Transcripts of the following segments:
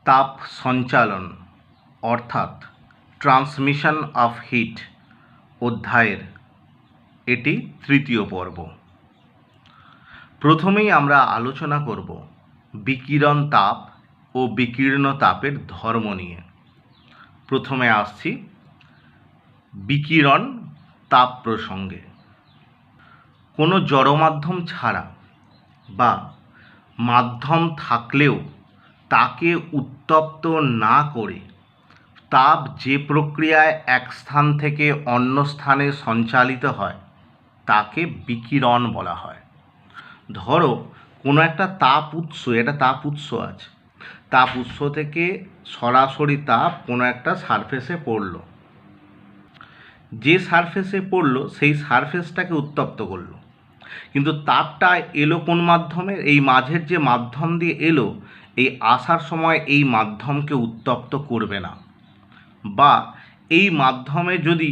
তাপ সঞ্চালন অর্থাৎ ট্রান্সমিশন অফ হিট অধ্যায়ের এটি তৃতীয় পর্ব। প্রথমেই আমরা আলোচনা করব বিকিরণ তাপ ও বিকীর্ণ তাপের ধর্ম নিয়ে। প্রথমে আসছি বিকিরণ তাপ প্রসঙ্গে। কোনো জড়মাধ্যম ছাড়া বা মাধ্যম থাকলেও তাকে উত্তপ্ত না করে তাপ যে প্রক্রিয়ায় এক স্থান থেকে অন্য স্থানে সঞ্চালিত হয় তাকে বিকিরণ বলা হয়। ধরো কোনো একটা তাপ উৎস আছে, তাপ উৎস থেকে সরাসরি তাপ কোনো একটা সারফেসে পড়লো, যে সারফেসে পড়লো সেই সারফেসটাকে উত্তপ্ত করলো, কিন্তু তাপটা এলো কোন মাধ্যমে? এই মাঝের যে মাধ্যম দিয়ে এলো, এই আসার সময় এই মাধ্যমকে উত্তপ্ত করবে না। বা এই মাধ্যমে যদি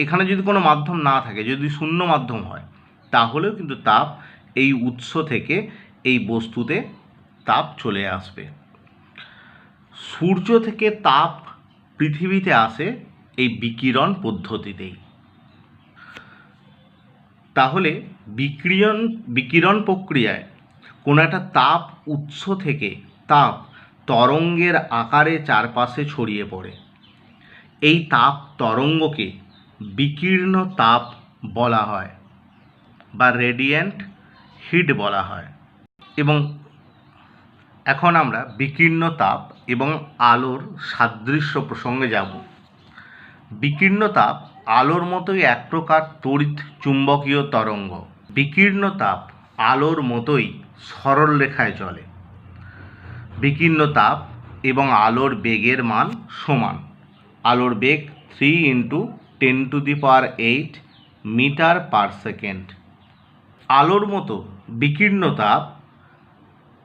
এখানে যদি কোনো মাধ্যম না থাকে, যদি শূন্য মাধ্যম হয়, তাহলেও কিন্তু তাপ এই উৎস থেকে এই বস্তুতে তাপ চলে আসবে। সূর্য থেকে তাপ পৃথিবীতে আসে এই বিকিরণ পদ্ধতিতেই। তাহলে বিকিরণ প্রক্রিয়ায় কোনো একটা তাপ উৎস থেকে তাপ তরঙ্গের আকারে চারপাশে ছড়িয়ে পড়ে। এই তাপ তরঙ্গকে বিকীর্ণ তাপ বলা হয় বা রেডিয়েন্ট হিট বলা হয়। এবং এখন আমরা বিকীর্ণ তাপ এবং আলোর সাদৃশ্য প্রসঙ্গে যাব। বিকীর্ণ তাপ আলোর মতোই এক প্রকার তড়িৎ চুম্বকীয় তরঙ্গ। বিকীর্ণ তাপ আলোর মতোই সরল রেখায় চলে। বিকীর্ণ তাপ এবং আলোর বেগের মান সমান। আলোর বেগ 3 × 10⁸ মিটার পার সেকেন্ড। আলোর মতো বিকীর্ণ তাপ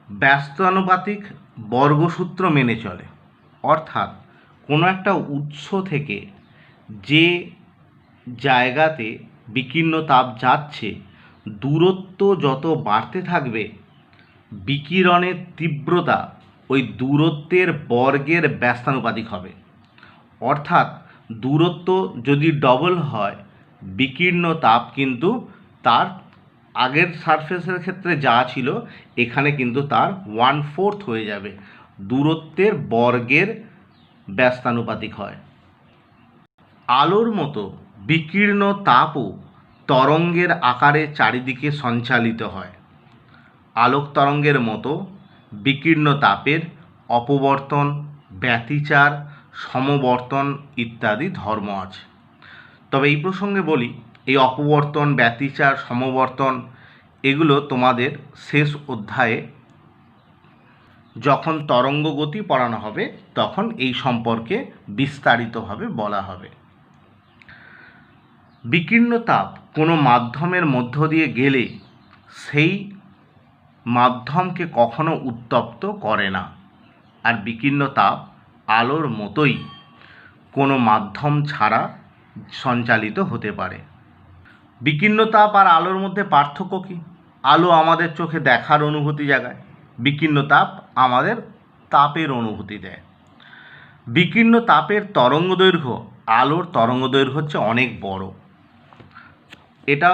ব্যস্তানুপাতিক বর্গসূত্র মেনে চলে। অর্থাৎ কোনো একটা উৎস থেকে যে জায়গাতে বিকীর্ণ তাপ যাচ্ছে, দূরত্ব যত বাড়তে থাকবে বিকিরণের তীব্রতা ওই দূরত্বের বর্গের ব্যস্তানুপাতিক হবে। অর্থাৎ দূরত্ব যদি ডবল হয়, বিকীর্ণ তাপ কিন্তু তার আগের সারফেসের ক্ষেত্রে যা ছিল এখানে কিন্তু তার 1/4 হয়ে যাবে, দূরত্বের বর্গের ব্যস্তানুপাতিক হয়। আলোর মতো বিকীর্ণ তাপও তরঙ্গের আকারে চারিদিকে সঞ্চালিত হয়। আলোক তরঙ্গের মতো বিকীর্ণ তাপের অপবর্তন, ব্যতিচার, সমবর্তন ইত্যাদি ধর্ম আছে। তবে এই প্রসঙ্গে বলি, এই অপবর্তন, ব্যতিচার, সমবর্তন এগুলো তোমাদের শেষ অধ্যায়ে যখন তরঙ্গ গতি পড়ানো হবে তখন এই সম্পর্কে বিস্তারিতভাবে বলা হবে। বিকীর্ণ তাপ কোনো মাধ্যমের মধ্য দিয়ে গেলে সেই মাধ্যমকে কখনো উত্তপ্ত করে না। আর বিকীর্ণ তাপ আলোর মতোই কোনো মাধ্যম ছাড়া সঞ্চালিত হতে পারে। বিকীর্ণ তাপ আর আলোর মধ্যে পার্থক্য কী? আলো আমাদের চোখে দেখার অনুভূতি জাগায়, বিকীর্ণ তাপ আমাদের তাপের অনুভূতি দেয়। বিকীর্ণ তাপের তরঙ্গদৈর্ঘ্য আলোর তরঙ্গদৈর্ঘ্য হচ্ছে অনেক বড়। এটা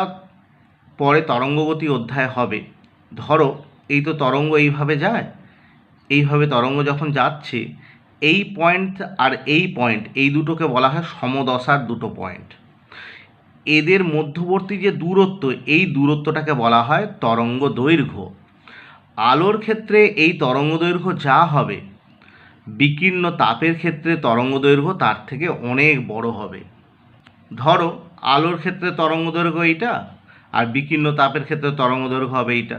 পরে তরঙ্গগতি অধ্যায় হবে। ধরো এই তো তরঙ্গ এইভাবে যায়, এইভাবে তরঙ্গ যখন যাচ্ছে, এই পয়েন্ট আর এই পয়েন্ট, এই দুটোকে বলা হয় সমদশার দুটো পয়েন্ট। এদের মধ্যবর্তী যে দূরত্ব, এই দূরত্বটাকে বলা হয় তরঙ্গ দৈর্ঘ্য। আলোর ক্ষেত্রে এই তরঙ্গ দৈর্ঘ্য যা হবে, বিকীর্ণ তাপের ক্ষেত্রে তরঙ্গ দৈর্ঘ্য তার থেকে অনেক বড় হবে। ধরো আলোর ক্ষেত্রে তরঙ্গ দৈর্ঘ্য এইটা, আর বিকীর্ণ তাপের ক্ষেত্রে তরঙ্গ দৈর্ঘ্য হবে এইটা।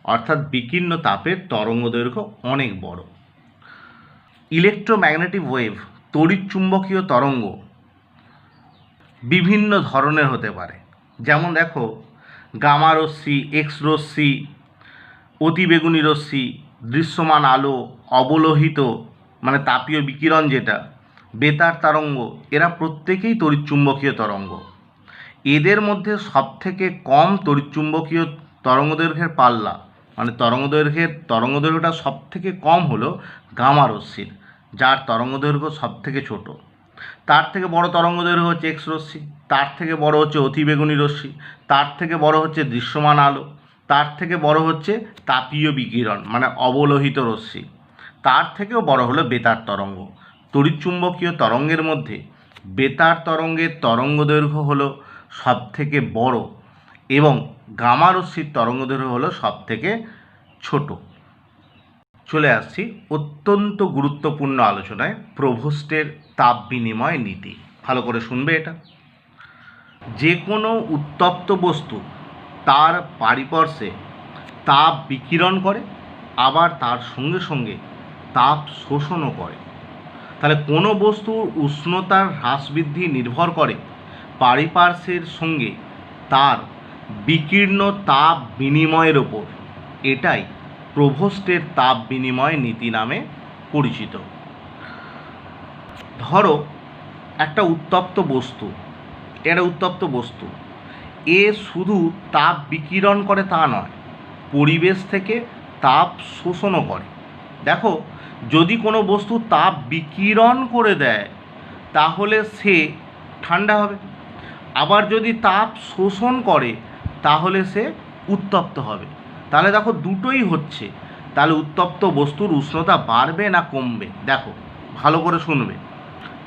অর্থাৎ বিকীর্ণ তাপের তরঙ্গ দৈর্ঘ্য অনেক বড়। ইলেকট্রোম্যাগনেটিক ওয়েভ, তড়িৎ চুম্বকীয় তরঙ্গ বিভিন্ন ধরনের হতে পারে। যেমন দেখো, গামা রশ্মি, এক্স রশ্মি, অতিবেগুনি রশ্মি, দৃশ্যমান আলো, অবলোহিত মানে তাপীয় বিকিরণ যেটা, বেতার তরঙ্গ, এরা প্রত্যেকেই তড়িৎচুম্বকীয় তরঙ্গ। এদের মধ্যে সবথেকে কম তড়িৎচুম্বকীয় তরঙ্গদৈর্ঘ্যের পাল্লা মানে তরঙ্গদৈর্ঘ্যটা সব থেকে কম হলো গামা রশ্মির, যার তরঙ্গদৈর্ঘ্য সব থেকে ছোট। তার থেকে বড় তরঙ্গদৈর্ঘ্য হচ্ছে এক্স রশ্মি, তার থেকে বড় হচ্ছে অতিবেগুনি রশ্মি, তার থেকে বড় হচ্ছে দৃশ্যমান আলো, তার থেকে বড় হচ্ছে তাপীয় বিকিরণ মানে অবলোহিত রশ্মি, তার থেকেও বড় হলো বেতার তরঙ্গ। তড়িৎচুম্বকীয় তরঙ্গের মধ্যে বেতার তরঙ্গের তরঙ্গদৈর্ঘ্য হলো সব থেকে বড় এবং গামা রশ্মির তরঙ্গদৈর্ঘ্য হলো সব থেকে ছোট। চলে আসছি অত্যন্ত গুরুত্বপূর্ণ আলোচনায়, প্রভোস্টের তাপ বিনিময় নীতি। ভালো করে শুনবে এটা। যে কোনো উত্তপ্ত বস্তু তার পারিপার্শ্বে তাপ বিকিরণ করে, আবার তার সঙ্গে সঙ্গে তাপ শোষণও করে। তাহলে কোনো বস্তুর উষ্ণতার হ্রাস বৃদ্ধি নির্ভর করে পারিপার্শ্বের সঙ্গে তার বিকীর্ণ তাপ বিনিময়ের ওপর। এটাই প্রভোস্টের তাপ বিনিময় নীতি নামে পরিচিত। ধরো একটা উত্তপ্ত বস্তু, এ শুধু তাপ বিকিরণ করে তা নয়, পরিবেশ থেকে তাপ শোষণও করে। দেখো, যদি কোনো বস্তু তাপ বিকিরণ করে দেয় তাহলে সে ঠান্ডা হবে, আবার যদি তাপ শোষণ করে তাহলে সে উত্তপ্ত হবে। তাহলে দেখো দুটোই হচ্ছে। তাহলে উত্তপ্ত বস্তুর উষ্ণতা বাড়বে না কমবে? দেখো ভালো করে শুনবে।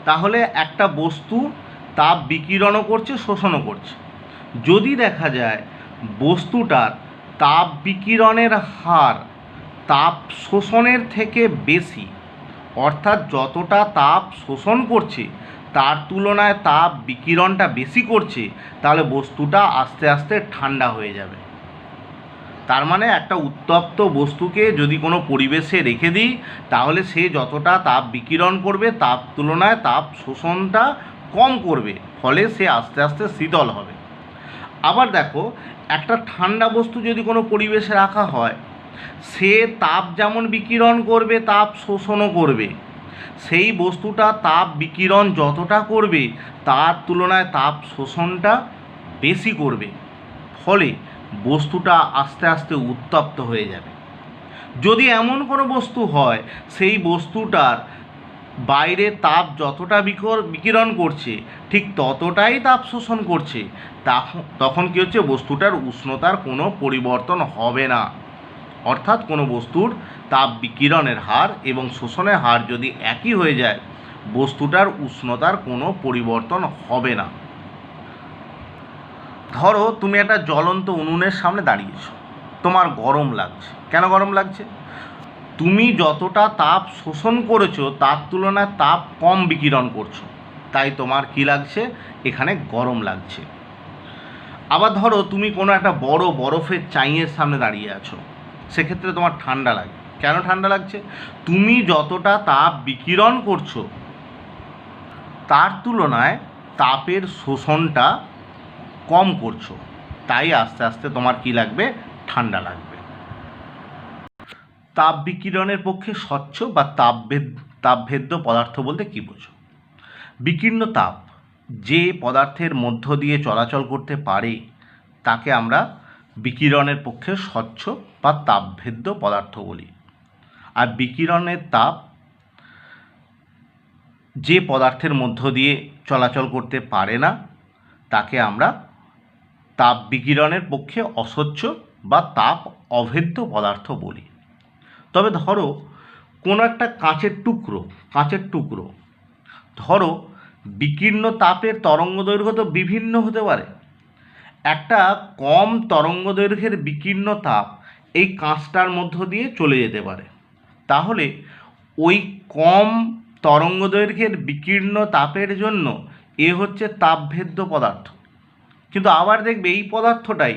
তাহলে একটা বস্তু তাপ বিকিরণও করছে, শোষণও করছে। যদি দেখা যায় বস্তুটার তাপ বিকিরণের হার তাপ শোষণের থেকে বেশি, অর্থাৎ যতটা তাপ শোষণ করছে তার তুলনায় তাপ বিকিরণটা বেশি করছে, তাহলে বস্তুটা আস্তে আস্তে ঠান্ডা হয়ে যাবে। তার মানে একটা উত্তপ্ত বস্তুকে যদি কোনো পরিবেশে রেখে দিই তাহলে সে যতটা তাপ বিকিরণ করবে তার তুলনায় তাপ শোষণটা কম করবে, ফলে সে আস্তে আস্তে শীতল হবে। আবার দেখো, একটা ঠান্ডা বস্তু যদি কোনো পরিবেশে রাখা হয়, সে তাপ যেমন বিকিরণ করবে তাপ শোষণও করবে। সেই বস্তুটা তাপ বিকিরণ যতটা করবে তার তুলনায় তাপ শোষণটা বেশি করবে, ফলে বস্তুটা আস্তে আস্তে উত্তপ্ত হয়ে যাবে। যদি এমন কোনো বস্তু হয় সেই বস্তুটার বাইরে তাপ যতটা বিকিরণ করছে ঠিক ততটাই তাপ শোষণ করছে, তখন কী হচ্ছে, বস্তুটার উষ্ণতার কোনো পরিবর্তন হবে না। অর্থাৎ কোনো বস্তুর তাপ বিকিরণের হার এবং শোষণের হার যদি একই হয়ে যায়, বস্তুটার উষ্ণতার কোনো পরিবর্তন হবে না। ধরো তুমি একটা জ্বলন্ত উনুনের সামনে দাঁড়িয়েছো, তোমার গরম লাগছে। কেন গরম লাগছে? তুমি যতটা তাপ শোষণ করেছো তার তুলনায় তাপ কম বিকিরণ করছো, তাই তোমার কি লাগছে, এখানে গরম লাগছে। আবার ধরো তুমি কোনো একটা বড় বরফের চাইয়ের সামনে দাঁড়িয়ে আছো, সেক্ষেত্রে তোমার ঠান্ডা লাগে। কেন ঠান্ডা লাগছে? তুমি যতটা তাপ বিকিরণ করছো তার তুলনায় তাপের শোষণটা কম করছো, তাই আস্তে আস্তে তোমার কি লাগবে, ঠান্ডা লাগবে। তাপ বিকিরণের পক্ষে স্বচ্ছ বা তাপভেদ্য পদার্থ বলতে কী বোঝো? বিকীর্ণ তাপ যে পদার্থের মধ্য দিয়ে চলাচল করতে পারে তাকে আমরা বিকিরণের পক্ষে স্বচ্ছ বা তাপভেদ্য পদার্থ বলি। আর বিকিরণের তাপ যে পদার্থের মধ্য দিয়ে চলাচল করতে পারে না তাকে আমরা তাপ বিকিরণের পক্ষে অস্বচ্ছ বা তাপ অভেদ্য পদার্থ বলি। তবে ধরো কোনো একটা কাঁচের টুকরো, ধরো বিকীর্ণ তাপের তরঙ্গদৈর্ঘ্য তো বিভিন্ন হতে পারে। একটা কম তরঙ্গদৈর্ঘ্যের বিকীর্ণ তাপ এই কাঁচটার মধ্য দিয়ে চলে যেতে পারে, তাহলে ওই কম তরঙ্গদৈর্ঘ্যের বিকীর্ণ তাপের জন্য এ হচ্ছে তাপভেদ্য পদার্থ। কিন্তু আবার দেখবে এই পদার্থটাই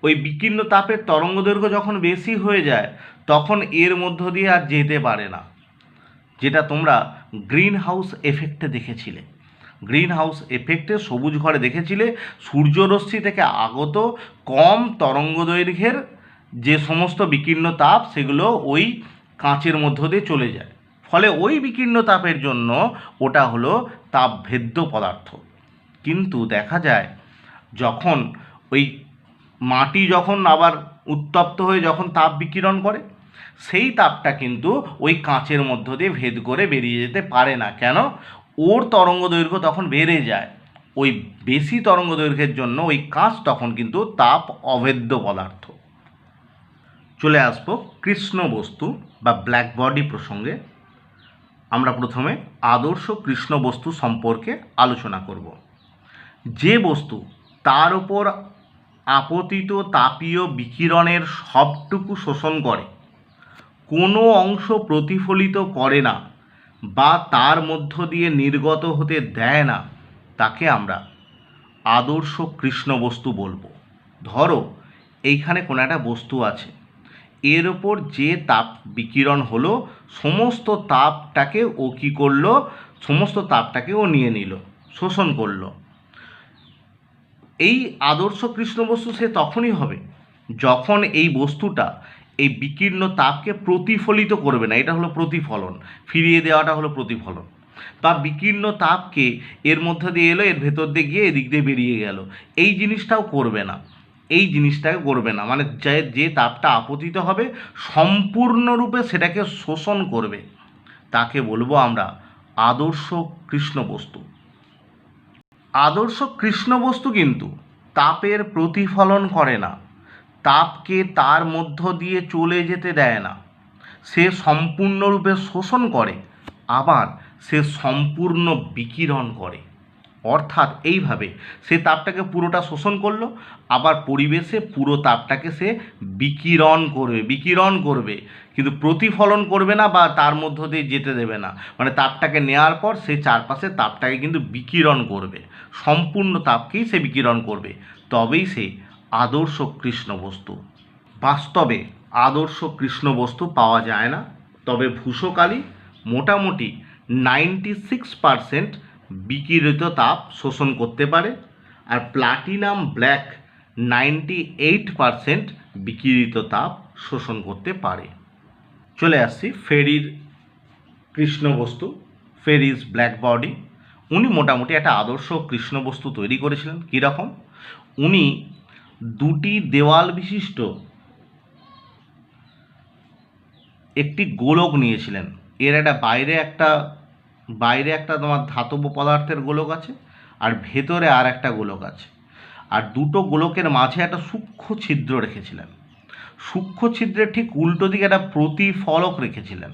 ওই বিকীর্ণ তাপের তরঙ্গদৈর্ঘ্য যখন বেশি হয়ে যায় তখন এর মধ্য দিয়ে আর যেতে পারে না, যেটা তোমরা গ্রিন হাউস এফেক্টে দেখেছিলে। গ্রিন হাউস এফেক্টে সবুজ ঘরে দেখেছিলে সূর্যরশ্মি থেকে আগত কম তরঙ্গদৈর্ঘ্যের যে সমস্ত বিকীর্ণ তাপ সেগুলো ওই কাঁচের মধ্য দিয়ে চলে যায়, ফলে ওই বিকীর্ণ তাপের জন্য ওটা হলো তাপভেদ্য পদার্থ। কিন্তু দেখা যায় যখন ওই মাটি যখন আবার উত্তপ্ত হয়ে যখন তাপ বিকিরণ করে, সেই তাপটা কিন্তু ওই কাঁচের মধ্য দিয়ে ভেদ করে বেরিয়ে যেতে পারে না। কেন? ওর তরঙ্গ দৈর্ঘ্য তখন বেড়ে যায়। ওই বেশি তরঙ্গ দৈর্ঘ্যের জন্য ওই কাঁচ তখন কিন্তু তাপ অভেদ্য পদার্থ। চলে আসবো কৃষ্ণ বস্তু বা ব্ল্যাক বডি প্রসঙ্গে। আমরা প্রথমে আদর্শ কৃষ্ণ বস্তু সম্পর্কে আলোচনা করব। যে বস্তু তার উপর আপতিত তাপীয় বিকিরণের সবটুকু শোষণ করে, কোনো অংশ প্রতিফলিত করে না বা তার মধ্য দিয়ে নির্গত হতে দেয় না, তাকে আমরা আদর্শ কৃষ্ণ বস্তু বলবো। ধরো এইখানে কোনো একটা বস্তু আছে, এর ওপর যে তাপ বিকিরণ হলো সমস্ত তাপটাকে ও কী করলো, সমস্ত তাপটাকে ও নিয়ে নিল, শোষণ করলো। এই আদর্শ কৃষ্ণ বস্তু সে তখনই হবে যখন এই বস্তুটা এই বিকীর্ণ তাপকে প্রতিফলিত করবে না। এটা হলো প্রতিফলন, ফিরিয়ে দেওয়াটা হলো প্রতিফলন। বা বিকীর্ণ তাপকে এর মধ্যে দিয়ে এলো, এর ভেতর দিয়ে গিয়ে এদিক দিয়ে বেরিয়ে গেল, এই জিনিসটাও করবে না। এই জিনিসটাকে করবে না, মানে যে তাপটা আপতিত হবে সম্পূর্ণরূপে সেটাকে শোষণ করবে, তাকে বলবো আমরা আদর্শ কৃষ্ণ বস্তু। আদর্শ কৃষ্ণ বস্তু কিন্তু তাপের প্রতিফলন করে না, তাপকে তার মধ্য দিয়ে চলে যেতে দেয় না। সে সম্পূর্ণরূপে শোষণ করে, আবার সে সম্পূর্ণ বিকিরণ করে। অর্থাৎ এইভাবে সে তাপটাকে পুরোটা শোষণ করলো, আবার পরিবেশে পুরো তাপটাকে সে বিকিরণ করবে, কিন্তু প্রতিফলন করবে না বা তার মধ্য দিয়ে যেতে দেবে না। মানে তাপটাকে নেওয়ার পর সে চারপাশে তাপটাকে কিন্তু বিকিরণ করবে, সম্পূর্ণ তাপকেই সে বিকিরণ করবে, তবেই সে আদর্শ কৃষ্ণ বস্তু। বাস্তবে আদর্শ কৃষ্ণ বস্তু পাওয়া যায় না, তবে ভূষকালি মোটামুটি 96% বিকিরিত তাপ শোষণ করতে পারে, আর প্লাটিনাম ব্ল্যাক 98% বিকিরিত তাপ শোষণ করতে পারে। চলে আসছি ফেরির কৃষ্ণ বস্তু, ফেরিস ব্ল্যাক বডি। উনি মোটামুটি একটা আদর্শ কৃষ্ণ বস্তু তৈরি করেছিলেন। কীরকম? উনি দুটি দেওয়াল বিশিষ্ট একটি গোলক নিয়েছিলেন। এর একটা বাইরে একটা তোমার ধাতব পদার্থের গোলক আছে, আর ভেতরে আর একটা গোলক আছে, আর দুটো গোলকের মাঝে একটা সূক্ষ্ম ছিদ্র রেখেছিলেন। সূক্ষ্ম ছিদ্রের ঠিক উল্টো দিকে একটা প্রতিফলক রেখেছিলেন,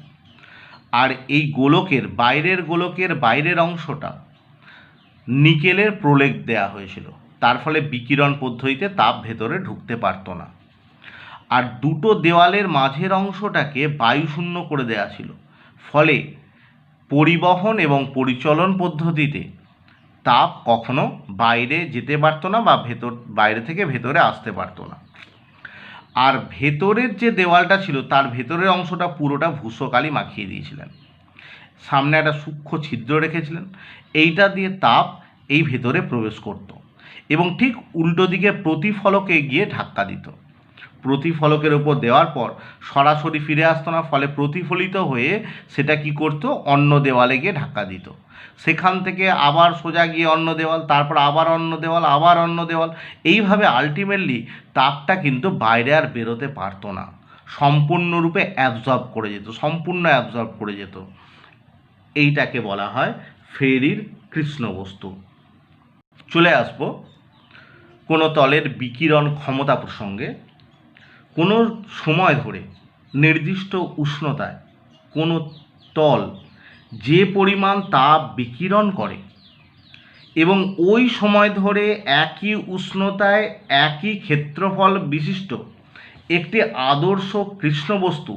আর এই গোলকের বাইরের অংশটা নিকেলের প্রলেপ দেওয়া হয়েছিল, তার ফলে বিকিরণ পদ্ধতিতে তাপ ভেতরে ঢুকতে পারত না। আর দুটো দেওয়ালের মাঝের অংশটাকে বায়ুশূন্য করে দেওয়া ছিল, ফলে পরিবহন এবং পরিচলন পদ্ধতিতে তাপ কখনো বাইরে যেতে পারতো না বা বাইরে থেকে ভেতরে আসতে পারতো না। আর ভেতরের যে দেওয়ালটা ছিল তার ভেতরের অংশটা পুরোটা ভূষকালি মাখিয়ে দিয়েছিলেন, সামনে একটা সূক্ষ্ম ছিদ্র রেখেছিলেন, এইটা দিয়ে তাপ এই ভেতরে প্রবেশ করত এবং ঠিক উল্টো দিকে প্রতিফলকে গিয়ে ধাক্কা দিত। প্রতিফলকের উপর দেওয়ার পর সরাসরি ফিরে আসতো না, ফলে প্রতিফলিত হয়ে সেটা কি করত, অন্য দেওয়ালে গিয়ে ধাক্কা দিত। সেখান থেকে আবার সোজা গিয়ে অন্য দেওয়াল, তারপর আবার অন্য দেওয়াল, আবার অন্য দেওয়াল, এইভাবে আলটিমেটলি তাপটা কিন্তু বাইরে আর বেরোতে পারতো না, সম্পূর্ণরূপে অ্যাবজর্ব করে যেত। এইটাকে বলা হয় ফেরির কৃষ্ণ বস্তু। চলে আসবো কোনো তলের বিকিরণ ক্ষমতা প্রসঙ্গে। কোনো সময় ধরে নির্দিষ্ট উষ্ণতায় কোনো তল যে পরিমাণ তাপ বিকিরণ করে এবং ওই সময় ধরে একই উষ্ণতায় একই ক্ষেত্রফল বিশিষ্ট একটি আদর্শ কৃষ্ণ বস্তু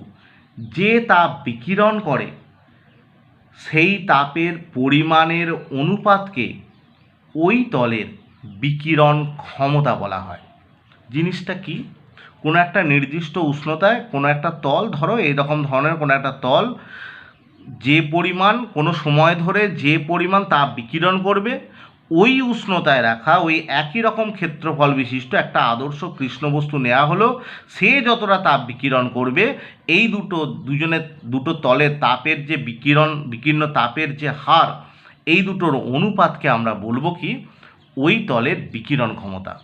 যে তাপ বিকিরণ করে, সেই তাপের পরিমাণের অনুপাতকে ওই তলের বিকিরণ ক্ষমতা বলা হয়। জিনিসটা কি? কোনো একটা নির্দিষ্ট উষ্ণতায় কোনো একটা তল, ধরো এইরকম ধরনের কোনো একটা তল, যে পরিমাণ কোনো সময় ধরে যে পরিমাণ তাপ বিকিরণ করবে, ওই উষ্ণতায় রাখা ওই একই রকম ক্ষেত্রফল বিশিষ্ট একটা আদর্শ কৃষ্ণ বস্তু নেওয়া হলো। সে যতটা তাপ বিকিরণ করবে, এই দুটো তলের তাপের যে বিকীর্ণ তাপের যে হার, এই দুটোর অনুপাতকে আমরা বলবো কি, ওই তলের বিকিরণ ক্ষমতা।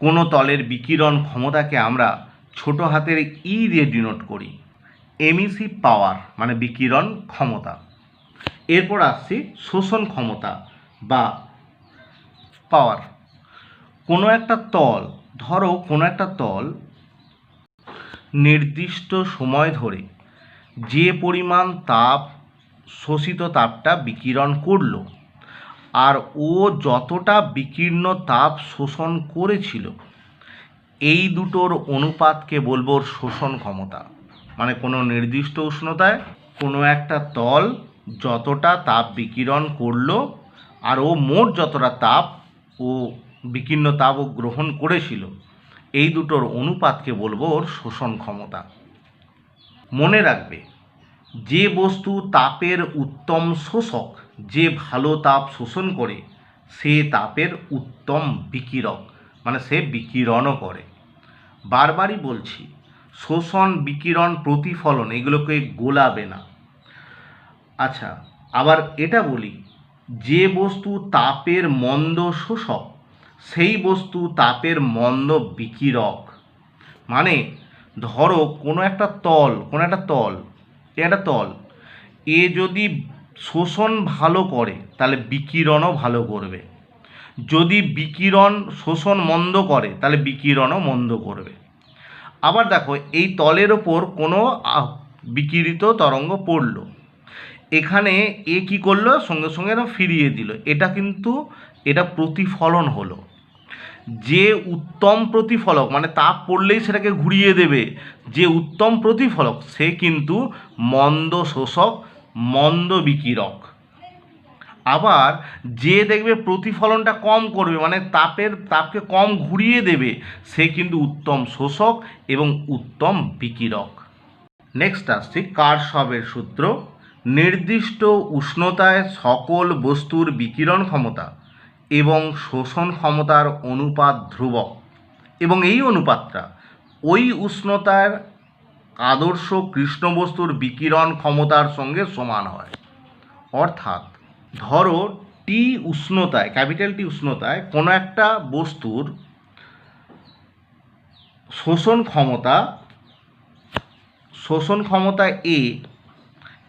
কোনো তলের বিকিরণ ক্ষমতাকে আমরা ছোট হাতের ই দিয়ে ডিনোট করি। এমিসিভ পাওয়ার মানে বিকিরণ ক্ষমতা। এরপর আসছি শোষণ ক্ষমতা বা পাওয়ার। কোনো একটা তল, ধরো কোনো একটা তল নির্দিষ্ট সময় ধরে যে পরিমাণ তাপ, শোষিত তাপটা বিকিরণ করলো, আর ও যতটা বিকীর্ণ তাপ শোষণ করেছিল, এই দুটোর অনুপাতকে বলবো ওর শোষণ ক্ষমতা। মানে কোনো নির্দিষ্ট উষ্ণতায় কোনো একটা তল যতটা তাপ বিকিরণ করলো, আর ও মোট যতটা তাপ ও বিকীর্ণ তাপ ও গ্রহণ করেছিল, এই দুটোর অনুপাতকে বলবো ওর শোষণ ক্ষমতা। মনে রাখবে, যে বস্তু তাপের উত্তম শোষক, যে ভালো তাপ শোষণ করে, সে তাপের উত্তম বিকিরক, মানে সে বিকিরণও করে। বারবারই বলছি, শোষণ, বিকিরণ, প্রতিফলন এগুলোকে গোলাবে না। আচ্ছা, আবার এটা বলি, যে বস্তু তাপের মন্দ শোষক, সেই বস্তু তাপের মন্দ বিকিরক। মানে ধরো কোনো একটা তল এ যদি শোষণ ভালো করে তাহলে বিকিরণও ভালো করবে, যদি বিকিরণ শোষণ মন্দ করে তাহলে বিকিরণও মন্দ করবে। আবার দেখো, এই তলের ওপর কোনো বিকিরিত তরঙ্গ পড়লো, এখানে এ কি করলো, সঙ্গে সঙ্গে এটা ফিরিয়ে দিল, এটা প্রতিফলন হলো। যে উত্তম প্রতিফলক, মানে তাপ পড়লেই সেটাকে ঘুরিয়ে দেবে, যে উত্তম প্রতিফলক সে কিন্তু মন্দ শোষক, মন্দ বিকিরক। আবার যে দেখবে প্রতিফলনটা কম করবে, মানে তাপকে কম ঘুরিয়ে দেবে, সে কিন্তু উত্তম শোষক এবং উত্তম বিকিরক। নেক্সট আসছে কারশফের সূত্র। নির্দিষ্ট উষ্ণতায় সকল বস্তুর বিকিরণ ক্ষমতা এবং শোষণ ক্ষমতার অনুপাত ধ্রুবক, এবং এই অনুপাতটা ওই উষ্ণতার আদর্শ কৃষ্ণ বস্তুর বিকিরণ ক্ষমতার সঙ্গে সমান হয়। অর্থাৎ ধরো টি উষ্ণতায়, ক্যাপিটাল টি উষ্ণতায় কোনো একটা বস্তুর শোষণ ক্ষমতা এ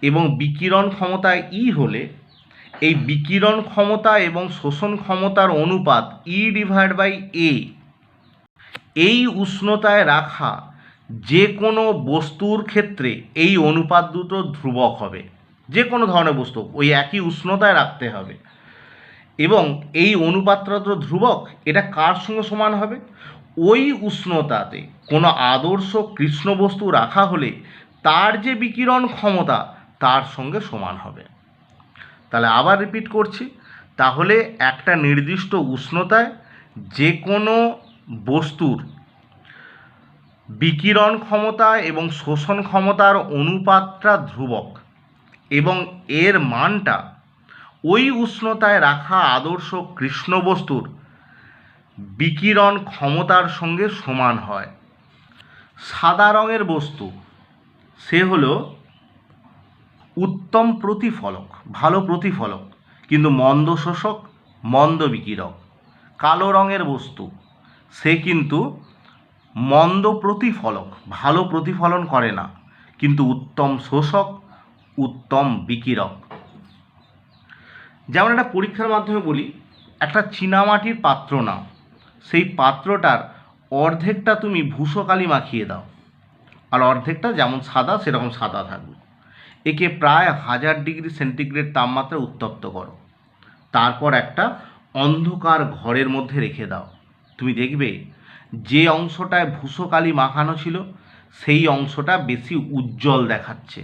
এবং বিকিরণ ক্ষমতা ই হলে, এই বিকিরণ ক্ষমতা এবং শোষণ ক্ষমতার অনুপাত E/A, এই উষ্ণতায় রাখা যে কোনো বস্তুর ক্ষেত্রে এই অনুপাত দুটো ধ্রুবক হবে। যে কোনো ধরনের বস্তু ওই একই উষ্ণতায় রাখতে হবে, এবং এই অনুপাতটা তো ধ্রুবক। এটা কার সঙ্গে সমান হবে? ওই উষ্ণতাতে কোনো আদর্শ কৃষ্ণ বস্তু রাখা হলে তার যে বিকিরণ ক্ষমতা তার সঙ্গে সমান হবে। তাহলে আবার রিপিট করছি, তাহলে একটা নির্দিষ্ট উষ্ণতায় যে কোনো বস্তুর বিকিরণ ক্ষমতা এবং শোষণ ক্ষমতার অনুপাতটা ধ্রুবক, এবং এর মানটা ওই উষ্ণতায় রাখা আদর্শ কৃষ্ণ বস্তুর বিকিরণ ক্ষমতার সঙ্গে সমান হয়। সাদা রঙের বস্তু, সে হলো উত্তম প্রতিফলক, ভালো প্রতিফলক, কিন্তু মন্দ শোষক, মন্দ বিকিরক। কালো রঙের বস্তু, সে কিন্তু মন্দ প্রতিফলক, ভালো প্রতিফলন করে না, কিন্তু উত্তম শোষক, উত্তম বিকিরক। যেমন একটা পরীক্ষার মাধ্যমে বলি, একটা চীনামাটির পাত্র নাও, সেই পাত্রটার অর্ধেকটা তুমি ভূষকালি মাখিয়ে দাও, আর অর্ধেকটা যেমন সাদা সেরকম সাদা থাকবে। একে প্রায় 1000 ডিগ্রি সেন্টিগ্রেড তাপমাত্রা উত্তপ্ত করো, তারপর একটা অন্ধকার ঘরের মধ্যে রেখে দাও। তুমি দেখবে যে অংশটায় ভূষকালি মাখানো ছিল সেই অংশটা বেশি উজ্জ্বল দেখাচ্ছে।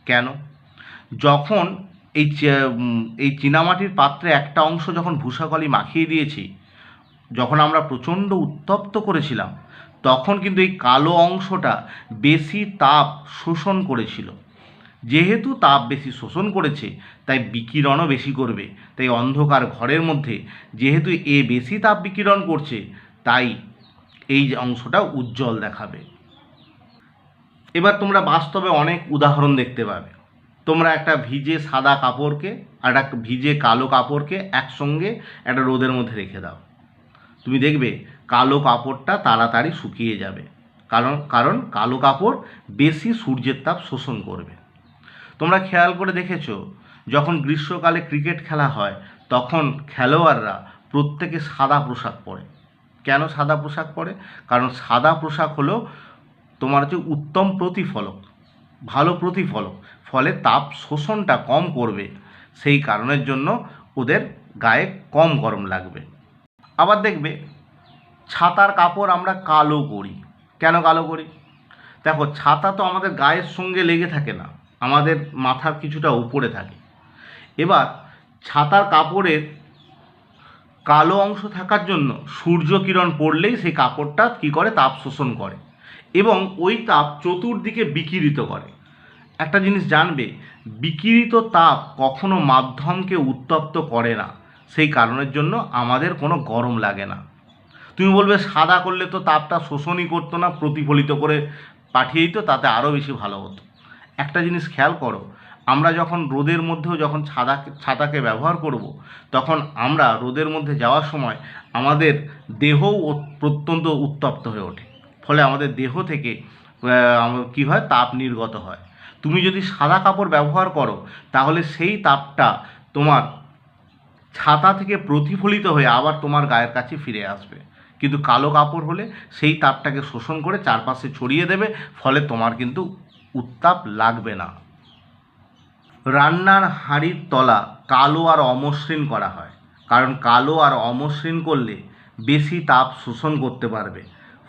কেন? যখন এই চীনামাটির পাত্রে একটা অংশ যখন ভূষকালি মাখিয়ে দিয়েছি, যখন আমরা প্রচণ্ড উত্তপ্ত করেছিলাম, তখন কিন্তু এই কালো অংশটা বেশি তাপ শোষণ করেছিল। যেহেতু তাপ বেশি শোষণ করেছে, তাই বিকিরণও বেশি করবে। তাই অন্ধকার ঘরের মধ্যে যেহেতু এ বেশি তাপ বিকিরণ করছে, তাই এই অংশটা উজ্জ্বল দেখাবে। এবার তোমরা বাস্তবে অনেক উদাহরণ দেখতে পাবে। তোমরা একটা ভিজে সাদা কাপড়কে আর একটা ভিজে কালো কাপড়কে একসঙ্গে একটা রোদের মধ্যে রেখে দাও, তুমি দেখবে কালো কাপড়টা তাড়াতাড়ি শুকিয়ে যাবে, কারণ কালো কাপড় বেশি সূর্যের তাপ শোষণ করবে। তোমরা খেয়াল করে দেখেছো, যখন গ্রীষ্মকালে ক্রিকেট খেলা হয় তখন খেলোয়াড়রা প্রত্যেকে সাদা পোশাক পরে। কেন সাদা পোশাক পরে? কারণ সাদা পোশাক হলো তোমার হচ্ছে উত্তম প্রতিফলক, ভালো প্রতিফলক, ফলে তাপ শোষণটা কম করবে, সেই কারণের জন্য ওদের গায়ে কম গরম লাগবে। আবার দেখবে ছাতার কাপড় আমরা কালো করি। কেন কালো করি? দেখো, ছাতা তো আমাদের গায়ের সঙ্গে লেগে থাকে না, আমাদের মাথার কিছুটা উপরে থাকে। এবার ছাতার কাপড়ের কালো অংশ থাকার জন্য সূর্য কিরণ পড়লেই সেই কাপড়টা কী করে, তাপ শোষণ করে এবং ওই তাপ চতুর্দিকে বিকিরিত করে। একটা জিনিস জানবে, বিকিরিত তাপ কখনো মাধ্যমকে উত্তপ্ত করে না, সেই কারণের জন্য আমাদের কোনো গরম লাগে না। তুমি বলবে সাদা করলে তো তাপটা শোষণই করতো না, প্রতিফলিত করে পাঠিয়ে দিত, তাতে আরও বেশি ভালো হতো। একটা জিনিস খেয়াল করো, আমরা যখন রোদের মধ্যেও যখন ছাতাকে ব্যবহার করব, তখন আমরা রোদের মধ্যে যাওয়ার সময় আমাদের দেহও প্রত্যন্ত উত্তপ্ত হয়ে ওঠে, ফলে আমাদের দেহ থেকে কী হয়, তাপ নির্গত হয়। তুমি যদি সাদা কাপড় ব্যবহার করো তাহলে সেই তাপটা তোমার ছাতা থেকে প্রতিফলিত হয়ে আবার তোমার গায়ের কাছে ফিরে আসবে, কিন্তু কালো কাপড় হলে সেই তাপটাকে শোষণ করে চারপাশে ছড়িয়ে দেবে, ফলে তোমার কিন্তু উত্তাপ লাগবে না। রান্নার হাঁড়ির তলা কালো আর অমসৃণ করা হয়, কারণ কালো আর অমসৃণ করলে বেশি তাপ শোষণ করতে পারবে,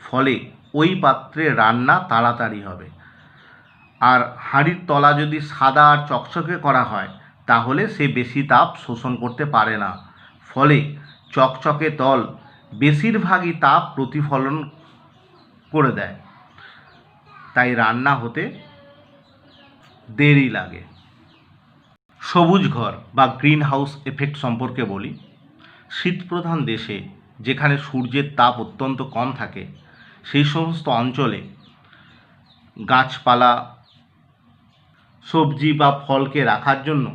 ফলে ওই পাত্রে রান্না তাড়াতাড়ি হবে। আর হাঁড়ির তলা যদি সাদা আর চকচকে করা হয় তাহলে সে বেশি তাপ শোষণ করতে পারে না, ফলে চকচকে তল বেশিরভাগই তাপ প্রতিফলন করে দেয়, তাই রান্না হতে দেরি লাগে। সবুজ ঘর বা গ্রিন হাউস এফেক্ট সম্পর্কে বলি। শীতপ্রধান দেশে যেখানে সূর্যের তাপ অত্যন্ত কম থাকে, সেই সমস্ত অঞ্চলে গাছপালা, সবজি বা ফলকে রাখার জন্য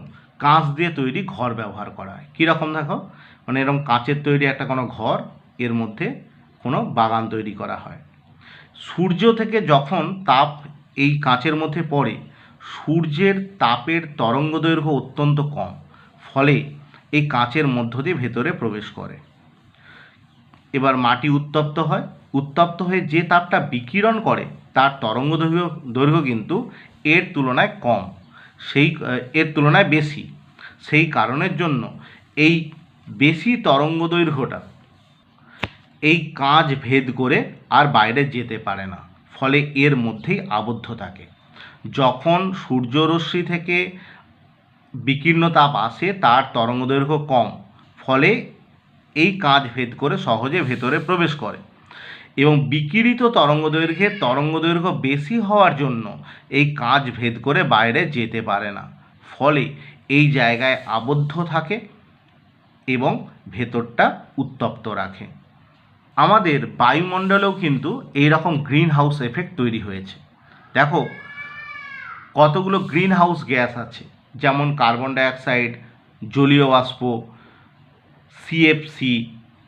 কাঁচ দিয়ে তৈরি ঘর ব্যবহার করা হয়। কীরকম দেখো, মানে এরকম কাঁচের তৈরি একটা কোনো ঘর, এর মধ্যে কোনো বাগান তৈরি করা হয়। সূর্য থেকে যখন তাপ এই কাঁচের মধ্যে পড়ে, সূর্যের তাপের তরঙ্গ দৈর্ঘ্য অত্যন্ত কম, ফলে এই কাঁচের মধ্য দিয়ে ভেতরে প্রবেশ করে। এবার মাটি উত্তপ্ত হয়, উত্তপ্ত হয়ে যে তাপটা বিকিরণ করে তার তরঙ্গ দৈর্ঘ্য কিন্তু এর তুলনায় কম, এর তুলনায় বেশি। সেই কারণের জন্য এই বেশি তরঙ্গ দৈর্ঘ্যটা এই কাঁচ ভেদ করে আর বাইরে যেতে পারে না, ফলে এর মধ্যেই আবদ্ধ থাকে। যখন সূর্যরশ্মি থেকে বিকীর্ণ তাপ আসে তার তরঙ্গদৈর্ঘ্য কম, ফলে এই কাঁচ ভেদ করে সহজে ভেতরে প্রবেশ করে, এবং বিকিরিত তরঙ্গদৈর্ঘ্য বেশি হওয়ার জন্য এই কাঁচ ভেদ করে বাইরে যেতে পারে না, ফলে এই জায়গায় আবদ্ধ থাকে এবং ভেতরটা উত্তপ্ত রাখে। আমাদের বায়ুমণ্ডলেও কিন্তু এই রকম গ্রিন হাউস এফেক্ট তৈরি হয়েছে। দেখো, কতগুলো গ্রিন হাউস গ্যাস আছে, যেমন কার্বন ডাইঅক্সাইড, জলীয় বাষ্প, সিএফসি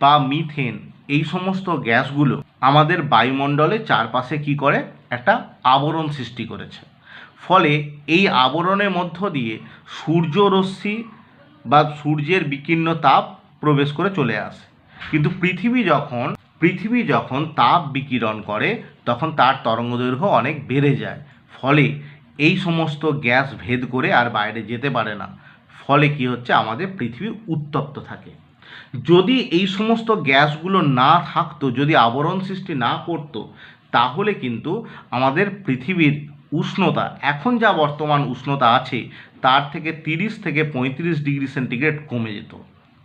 বা মিথেন। এই সমস্ত গ্যাসগুলো আমাদের বায়ুমণ্ডলের চারপাশে কী করে, একটা আবরণ সৃষ্টি করেছে, ফলে এই আবরণের মধ্য দিয়ে সূর্যরশ্মি বা সূর্যের বিকীর্ণ তাপ প্রবেশ করে চলে আসে। কিন্তু পৃথিবী যখন তাপ বিকিরণ করে তখন তার তরঙ্গদৈর্ঘ্য অনেক বেড়ে যায়, ফলে এই সমস্ত গ্যাস ভেদ করে আর বাইরে যেতে পারে না, ফলে কি হচ্ছে, আমাদের পৃথিবী উত্তপ্ত থাকে। যদি এই সমস্ত গ্যাসগুলো না থাকতো, যদি আবরণ সৃষ্টি না করতো, তাহলে কিন্তু আমাদের পৃথিবীর উষ্ণতা এখন যা বর্তমান উষ্ণতা আছে তার থেকে 30 থেকে 35 ডিগ্রি সেন্টিগ্রেড কমে যেত।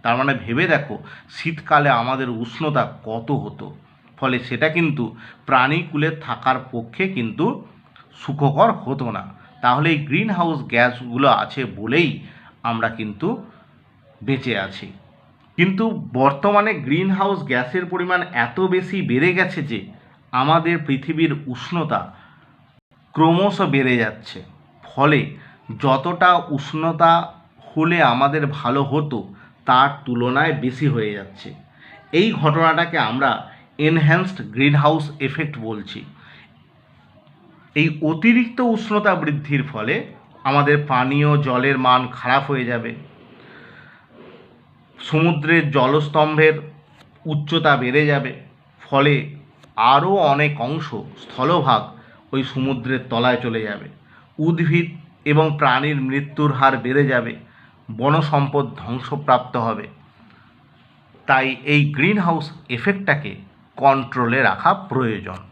তার মানে ভেবে দেখো শীতকালে আমাদের উষ্ণতা কত হতো, ফলে সেটা কিন্তু প্রাণীকুলের থাকার পক্ষে কিন্তু সুখকর হতো না। তাহলে এই গ্রিন হাউস গ্যাসগুলো আছে বলেই আমরা কিন্তু বেঁচে আছি। কিন্তু বর্তমানে গ্রিন হাউস গ্যাসের পরিমাণ এত বেশি বেড়ে গেছে যে আমাদের পৃথিবীর উষ্ণতা ক্রমশ বেড়ে যাচ্ছে, ফলে যতটা উষ্ণতা হলে আমাদের ভালো হতো তার তুলনায় বেশি হয়ে যাচ্ছে। এই ঘটনাটাকে আমরা এনহ্যান্সড গ্রিনহাউস এফেক্ট বলছি। এই অতিরিক্ত উষ্ণতা বৃদ্ধির ফলে আমাদের পানীয় জলের মান খারাপ হয়ে যাবে, সমুদ্রের জলস্তম্ভের উচ্চতা বেড়ে যাবে, ফলে আরও অনেক অংশ স্থলভাগ ওই সমুদ্রের তলায় চলে যাবে, উদ্ভিদ এবং প্রাণীর মৃত্যুর হার বেড়ে যাবে, বনসম্পদ ধ্বংসপ্রাপ্ত হবে। তাই এই গ্রিনহাউস এফেক্টটাকে কন্ট্রোলে রাখা প্রয়োজন।